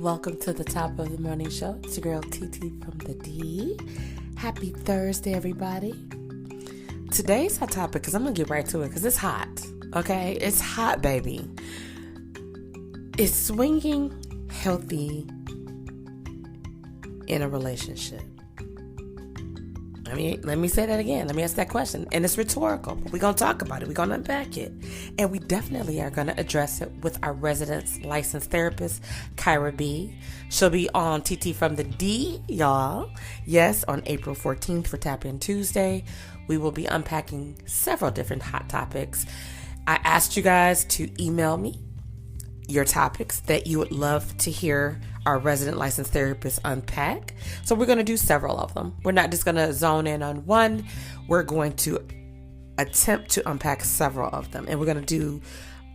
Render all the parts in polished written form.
Welcome to the top of the morning show. It's your girl TT from the D. Happy Thursday, everybody. Today's hot topic, because I'm going to get right to it, because it's hot. Okay? It's hot, baby. Is swinging healthy in a relationship? Let me say that again. Let me ask that question. And it's rhetorical. But we're going to talk about it. We're going to unpack it. And we definitely are going to address it with our resident licensed therapist, Kyra B. She'll be on TT from the D, y'all. Yes, on April 14th for Tap In Tuesday. We will be unpacking several different hot topics. I asked you guys to email me your topics that you would love to hear our resident licensed therapist unpack. So we're going to do several of them. We're not just going to zone in on one. We're going to attempt to unpack several of them. And we're going to do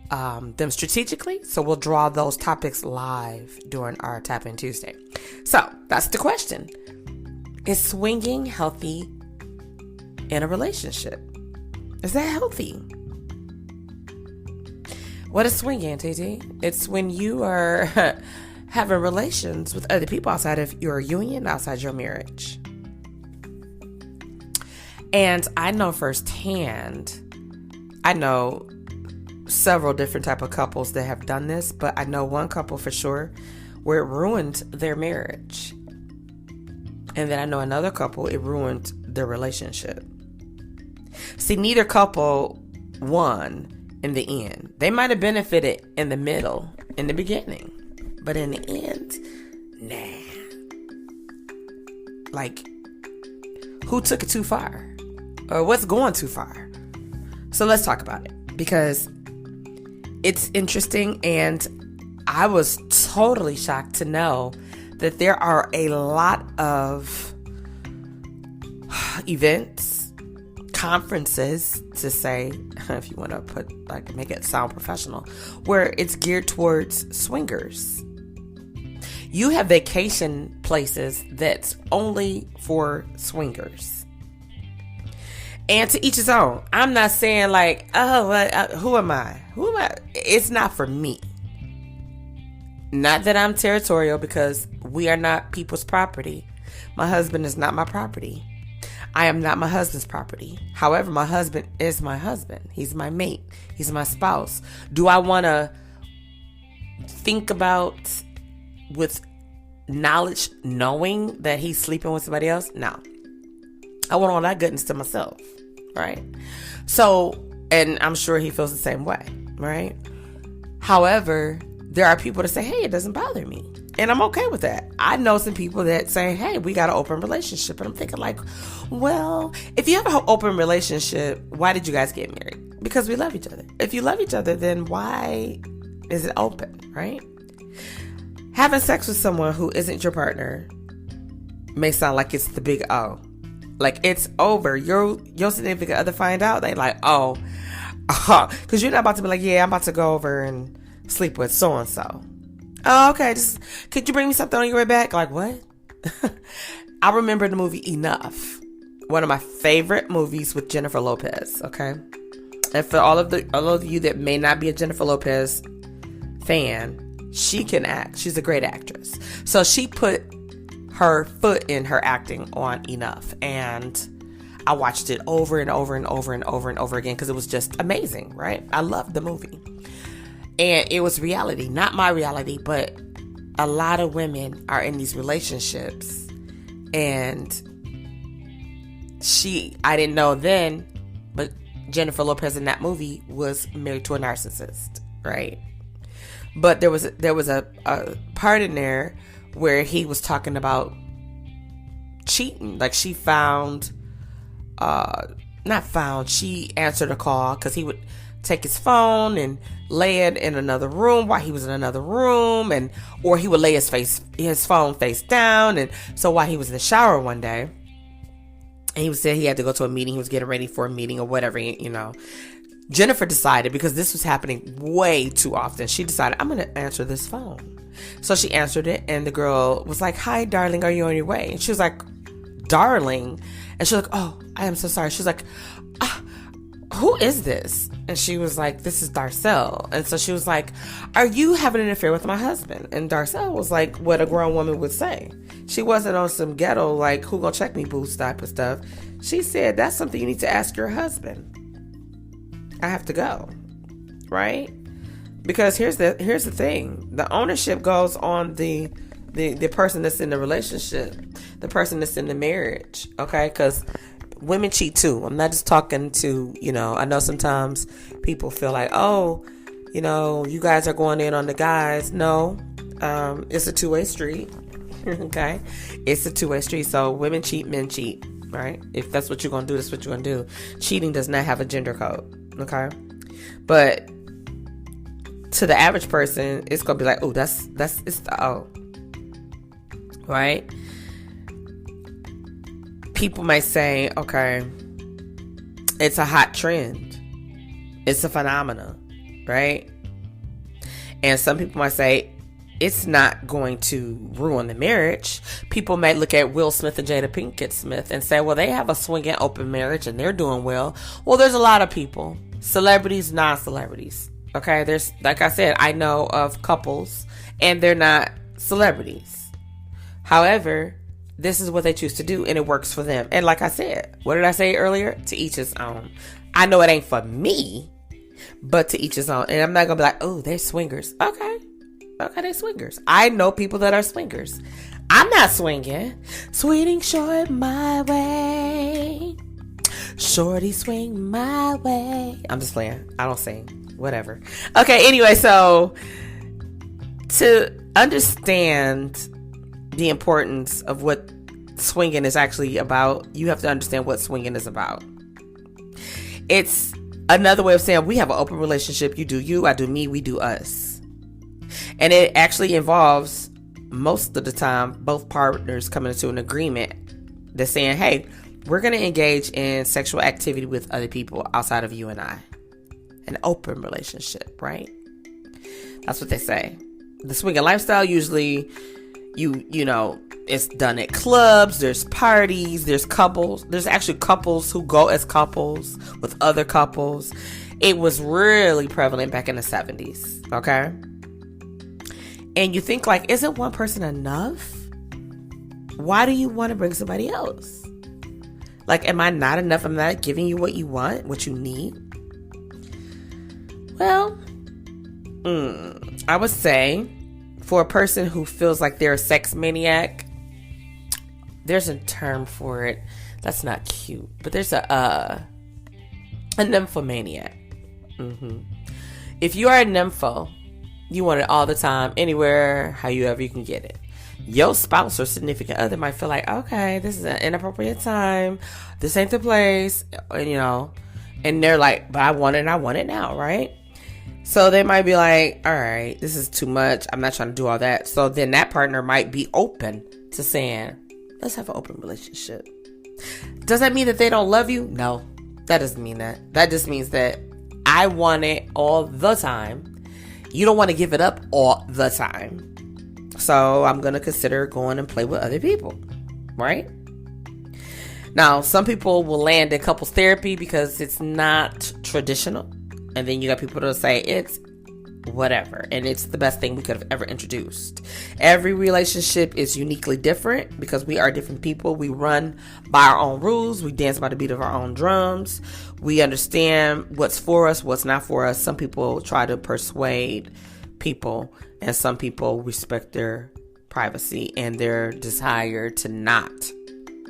them strategically. So we'll draw those topics live during our Tap In Tuesday. So that's the question. Is swinging healthy in a relationship? Is that healthy? What is swinging, TT? It's when you are having relations with other people outside of your union, outside your marriage. And I know firsthand, I know several different type of couples that have done this, but I know one couple for sure where it ruined their marriage. And then I know another couple, it ruined their relationship. See, neither couple won in the end. They might have benefited in the middle, in the beginning. But in the end, nah. Like, who took it too far? Or what's going too far? So let's talk about it. Because it's interesting, and I was totally shocked to know that there are a lot of events, conferences, to say, if you want to make it sound professional, where it's geared towards swingers. You have vacation places that's only for swingers. And to each his own. I'm not saying who am I? It's not for me. Not that I'm territorial, because we are not people's property. My husband is not my property. I am not my husband's property. However, my husband is my husband. He's my mate. He's my spouse. Do I want to think about with knowledge, knowing that he's sleeping with somebody else? No. I want all that goodness to myself, right? So, and I'm sure he feels the same way, right? However, there are people that say, hey, it doesn't bother me. And I'm okay with that. I know some people that say, hey, we got an open relationship. And I'm thinking well, if you have an open relationship, why did you guys get married? Because we love each other. If you love each other, then why is it open, right? Having sex with someone who isn't your partner may sound like it's the big O. Like it's over. Your significant other find out, they like, because you're not about to be like, yeah, I'm about to go over and sleep with so-and-so. Oh, okay. Just could you bring me something on your way back? Like what? I remember the movie Enough, one of my favorite movies with Jennifer Lopez. Okay, and for all of you that may not be a Jennifer Lopez fan, she can act. She's a great actress. So she put her foot in her acting on Enough, and I watched it over and over and over and over and over again because it was just amazing. Right? I loved the movie. And it was reality, not my reality, but a lot of women are in these relationships. And I didn't know then, but Jennifer Lopez in that movie was married to a narcissist, right? But there was a part in there where he was talking about cheating. Like she she answered a call because he would take his phone and lay it in another room while he was in another room, or he would lay his phone face down. And so while he was in the shower one day, and he said he had to go to a meeting, he was getting ready for a meeting or whatever, Jennifer decided, because this was happening way too often, she decided, I'm going to answer this phone. So she answered it, and the girl was like, hi, darling, are you on your way? And she was like, darling? And she was like, oh, I am so sorry. She was like, who is this? And she was like, this is Darcel. And so she was like, are you having an affair with my husband? And Darcel was like what a grown woman would say. She wasn't on some ghetto, like, who gonna check me boots type of stuff. She said, that's something you need to ask your husband. I have to go. Right? Because here's the thing. The ownership goes on the person that's in the relationship, the person that's in the marriage. Okay? Because women cheat too. I'm not just talking to, I know sometimes people feel like, oh, you guys are going in on the guys. No, it's a two-way street. Okay? It's a two-way street. So women cheat, men cheat, right? If that's what you're going to do, that's what you're going to do. Cheating does not have a gender code. Okay? But to the average person, it's going to be like, oh, right? People might say, okay, it's a hot trend. It's a phenomenon, right? And some people might say, it's not going to ruin the marriage. People might look at Will Smith and Jada Pinkett Smith and say, well, they have a swinging open marriage and they're doing well. Well, there's a lot of people, celebrities, non-celebrities. Okay, there's, like I said, I know of couples and they're not celebrities. However, this is what they choose to do and it works for them. And like I said, what did I say earlier? To each his own. I know it ain't for me, but to each his own. And I'm not going to be like, oh, they're swingers. Okay, they're swingers. I know people that are swingers. I'm not swinging. Swinging short my way. Shorty swing my way. I'm just playing. I don't sing. Whatever. Okay, anyway, so to understand the importance of what swinging is actually about, you have to understand what swinging is about. It's another way of saying we have an open relationship. You do you, I do me, we do us. And it actually involves, most of the time, both partners coming into an agreement that's saying, hey, we're going to engage in sexual activity with other people outside of you and I. An open relationship, right? That's what they say. The swinging lifestyle, usually, you know, it's done at clubs, there's parties, there's couples. There's actually couples who go as couples with other couples. It was really prevalent back in the 70s, okay? And you think like, isn't one person enough? Why do you want to bring somebody else? Like, am I not enough? I'm not giving you what you want, what you need? Well, I would say for a person who feels like they're a sex maniac, there's a term for it. That's not cute, but there's a nymphomaniac. If you are a nympho, you want it all the time, anywhere, however you can get it. Your spouse or significant other might feel like, okay, this is an inappropriate time. This ain't the place, and they're like, but I want it and I want it now, right? So they might be like, all right, this is too much. I'm not trying to do all that. So then that partner might be open to saying, let's have an open relationship. Does that mean that they don't love you? No, that doesn't mean that. That just means that I want it all the time. You don't want to give it up all the time. So I'm going to consider going and play with other people, right? Now, some people will land in couples therapy because it's not traditional. And then you got people that say it's whatever. And it's the best thing we could have ever introduced. Every relationship is uniquely different because we are different people. We run by our own rules. We dance by the beat of our own drums. We understand what's for us, what's not for us. Some people try to persuade people, and some people respect their privacy and their desire to not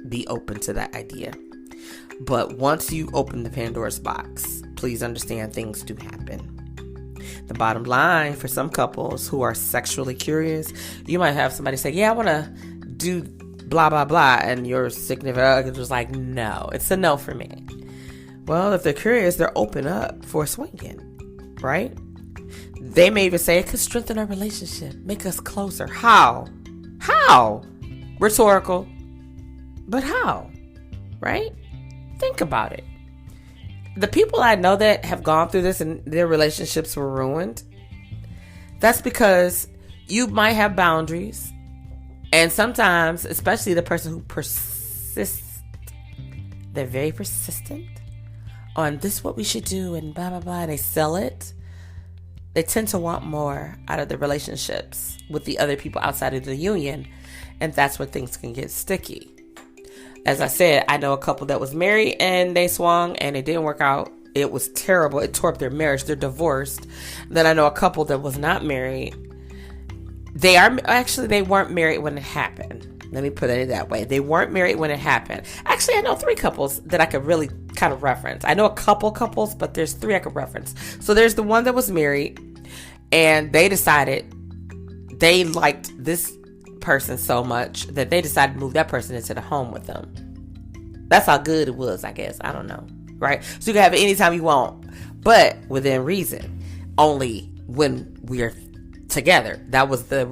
be open to that idea. But once you open the Pandora's box, please understand things do happen. The bottom line for some couples who are sexually curious, you might have somebody say, yeah, I want to do blah, blah, blah. And your significant other was like, no, it's a no for me. Well, if they're curious, they're open up for swinging, right? They may even say it could strengthen our relationship, make us closer. How? How? Rhetorical. But how? Right? Think about it. The people I know that have gone through this and their relationships were ruined, that's because you might have boundaries. And sometimes, especially the person who persists, they're very persistent on this is what we should do and blah, blah, blah. They sell it. They tend to want more out of the relationships with the other people outside of the union. And that's where things can get sticky. As I said, I know a couple that was married and they swung and it didn't work out. It was terrible. It tore up their marriage. They're divorced. Then I know a couple that was not married. They weren't married when it happened. Let me put it that way. They weren't married when it happened. Actually, I know 3 couples that I could really kind of reference. I know a couple couples, but there's 3 I could reference. So there's the one that was married and they decided they liked this person so much that they decided to move that person into the home with them. That's how good it was, I guess. I don't know. Right? So you can have it anytime you want, but within reason. Only when we're together. That was the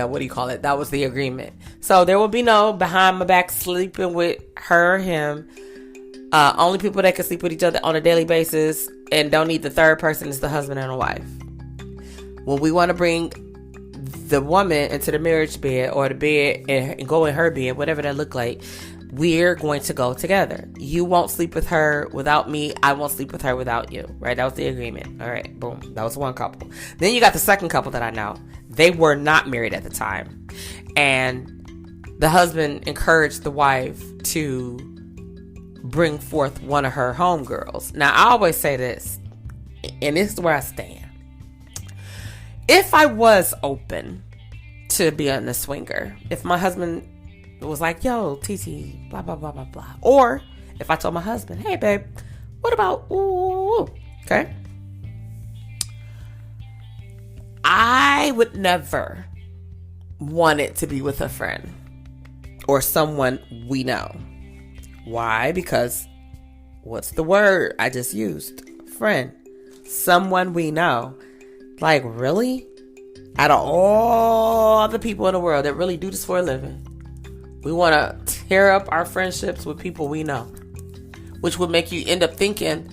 what do you call it? That was the agreement. So there will be no behind my back sleeping with her or him. Only people that can sleep with each other on a daily basis and don't need the third person is the husband and a wife. When we want to bring the woman into the marriage bed or the bed and go in her bed, whatever that look like, we're going to go together. You won't sleep with her without me. I won't sleep with her without you. Right? That was the agreement. All right. Boom. That was one couple. Then you got the second couple that I know. They were not married at the time. And the husband encouraged the wife to bring forth one of her homegirls. Now, I always say this, and this is where I stand. If I was open to being a swinger, if my husband was like, yo, TT, blah, blah, blah, blah, blah. Or if I told my husband, hey, babe, what about, ooh, okay? I would never want it to be with a friend or someone we know. Why? Because what's the word I just used? Friend. Someone we know. Like, really? Out of all the people in the world that really do this for a living, we want to tear up our friendships with people we know, which would make you end up thinking,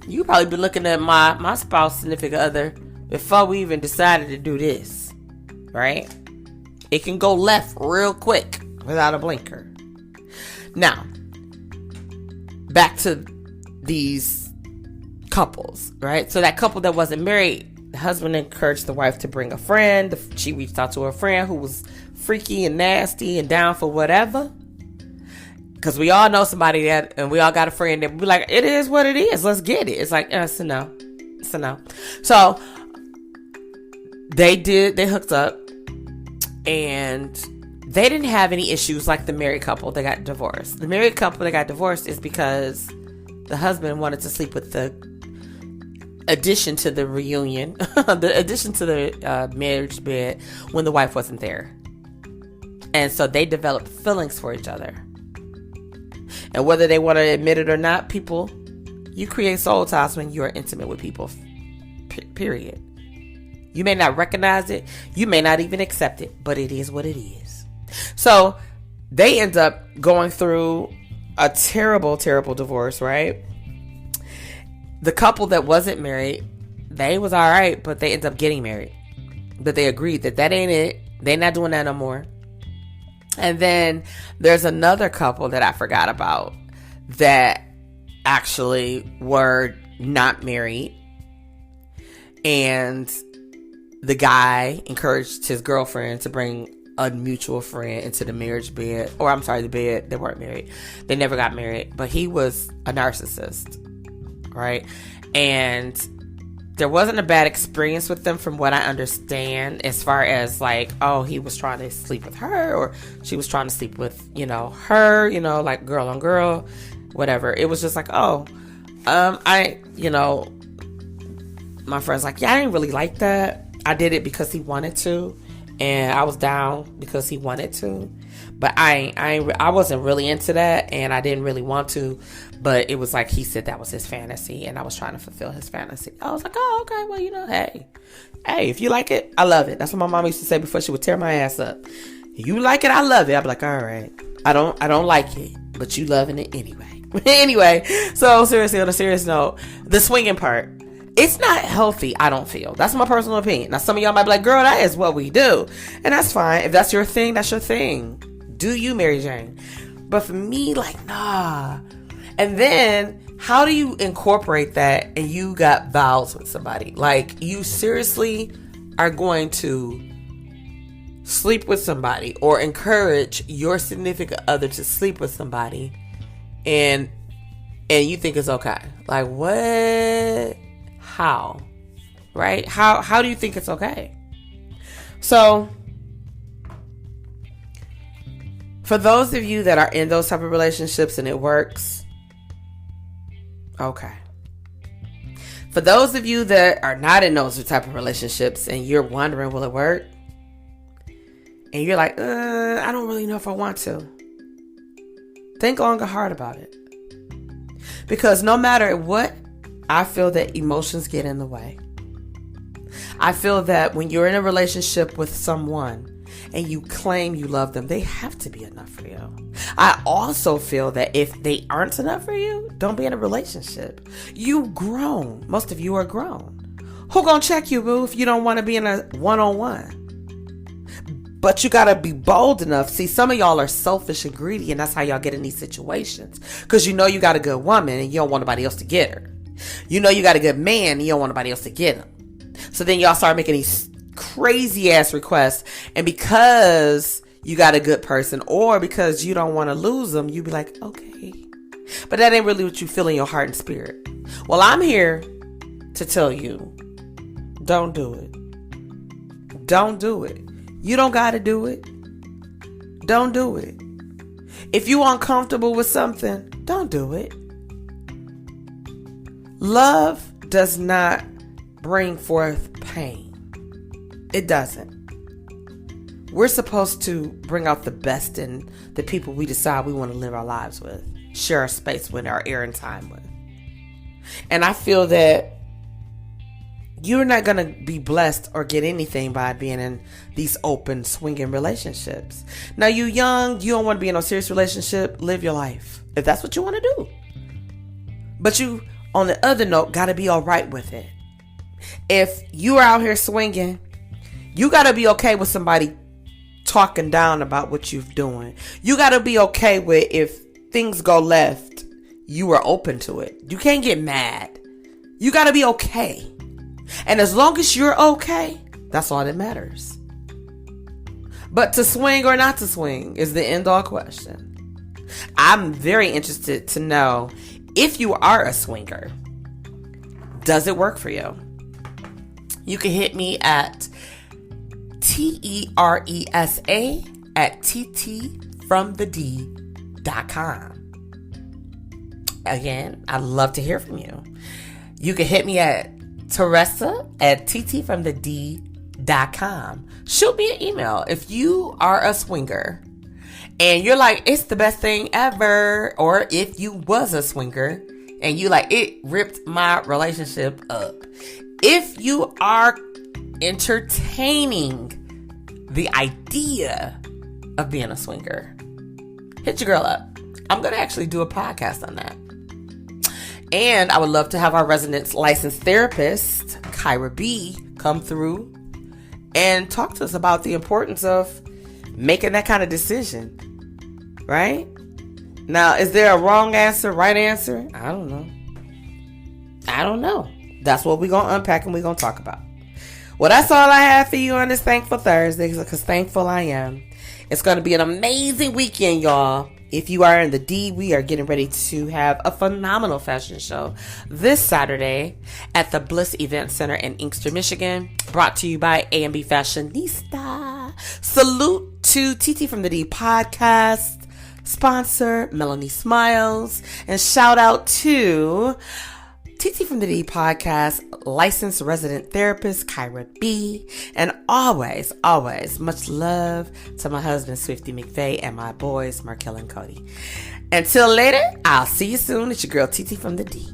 you probably been looking at my spouse, significant other, before we even decided to do this, right? It can go left real quick without a blinker. Now, back to these couples, right? So that couple that wasn't married, the husband encouraged the wife to bring a friend. She reached out to her friend who was freaky and nasty and down for whatever. Because we all know somebody that, and we all got a friend that we like, it is what it is. Let's get it. It's like, it's a no. It's a no. So they hooked up and they didn't have any issues like the married couple that got divorced. The married couple that got divorced is because the husband wanted to sleep with the addition to the reunion, the addition to the marriage bed when the wife wasn't there. And so they developed feelings for each other. And whether they want to admit it or not, people, you create soul ties when you are intimate with people, period. You may not recognize it. You may not even accept it, but it is what it is. So they end up going through a terrible, terrible divorce, right? The couple that wasn't married, they was all right, but they ended up getting married. But they agreed that ain't it. They're not doing that no more. And then there's another couple that I forgot about that actually were not married. And the guy encouraged his girlfriend to bring a mutual friend into the marriage bed. Or I'm sorry, the bed. They weren't married. They never got married. But he was a narcissist, right? And there wasn't a bad experience with them from what I understand, as far as like, oh, he was trying to sleep with her or she was trying to sleep with, her, like girl on girl, whatever. It was just like, my friend's like, yeah, I didn't really like that. I did it because he wanted to, and I was down because he wanted to, but I wasn't really into that, and I didn't really want to. But it was like he said that was his fantasy, and I was trying to fulfill his fantasy. I was like, oh, okay, well, hey, if you like it, I love it. That's what my mom used to say before she would tear my ass up. You like it, I love it. I'd be like, all right, I don't like it, but you loving it anyway. Anyway, so seriously, on a serious note, the swinging part, it's not healthy, I don't feel. That's my personal opinion. Now, some of y'all might be like, girl, that is what we do. And that's fine. If that's your thing, that's your thing. Do you, Mary Jane? But for me, like, nah. And then how do you incorporate that and you got vows with somebody? Like, you seriously are going to sleep with somebody or encourage your significant other to sleep with somebody and you think it's okay? Like, what? How? Right? How do you think it's okay? So, for those of you that are in those type of relationships and it works, okay. For those of you that are not in those type of relationships and you're wondering, will it work? And you're like, I don't really know if I want to. Think long and hard about it. Because no matter what, I feel that emotions get in the way. I feel that when you're in a relationship with someone and you claim you love them, they have to be enough for you. I also feel that if they aren't enough for you, don't be in a relationship. You've grown. Most of you are grown. Who gonna check you, boo, if you don't want to be in a one-on-one? But you gotta be bold enough. See, some of y'all are selfish and greedy, and that's how y'all get in these situations. Because you know you got a good woman and you don't want nobody else to get her. You know you got a good man and you don't want nobody else to get him. So then y'all start making these crazy ass requests, and because you got a good person or because you don't want to lose them, you be like, okay. But that ain't really what you feel in your heart and spirit. Well, I'm here to tell you, don't do it. Don't do it. You don't got to do it. Don't do it. If you uncomfortable with something, don't do it. Love does not bring forth pain. It doesn't. We're supposed to bring out the best in the people we decide we want to live our lives with, share our space with, our air and time with. And I feel that you're not going to be blessed or get anything by being in these open swinging relationships. Now, you young, you don't want to be in a serious relationship, live your life if that's what you want to do. But you, on the other note, got to be all right with it. If you are out here swinging, you got to be okay with somebody talking down about what you're doing. You got to be okay with if things go left, you are open to it. You can't get mad. You got to be okay. And as long as you're okay, that's all that matters. But to swing or not to swing is the end all question. I'm very interested to know, if you are a swinger, does it work for you? You can hit me at TERESA at TTfromtheD.com. Again, I'd love to hear from you. You can hit me at Teresa at TTfromtheD.com. Shoot me an email if you are a swinger and you're like, it's the best thing ever. Or if you was a swinger and you like, it ripped my relationship up. If you are entertaining the idea of being a swinger, hit your girl up. I'm going to actually do a podcast on that. And I would love to have our resident licensed therapist, Kyra B, come through and talk to us about the importance of making that kind of decision. Right? Now, is there a wrong answer, right answer? I don't know. That's what we're going to unpack and we're going to talk about. Well, that's all I have for you on this Thankful Thursday, because thankful I am. It's going to be an amazing weekend, y'all. If you are in the D, we are getting ready to have a phenomenal fashion show this Saturday at the Bliss Event Center in Inkster, Michigan, brought to you by A&B Fashionista. Salute to TT from the D podcast sponsor, Melanie Smiles, and shout out to TT from the D podcast licensed resident therapist, Kyra B. And always, always much love to my husband, Swifty McVeigh, and my boys, Markel and Cody. Until later, I'll see you soon. It's your girl, TT from the D.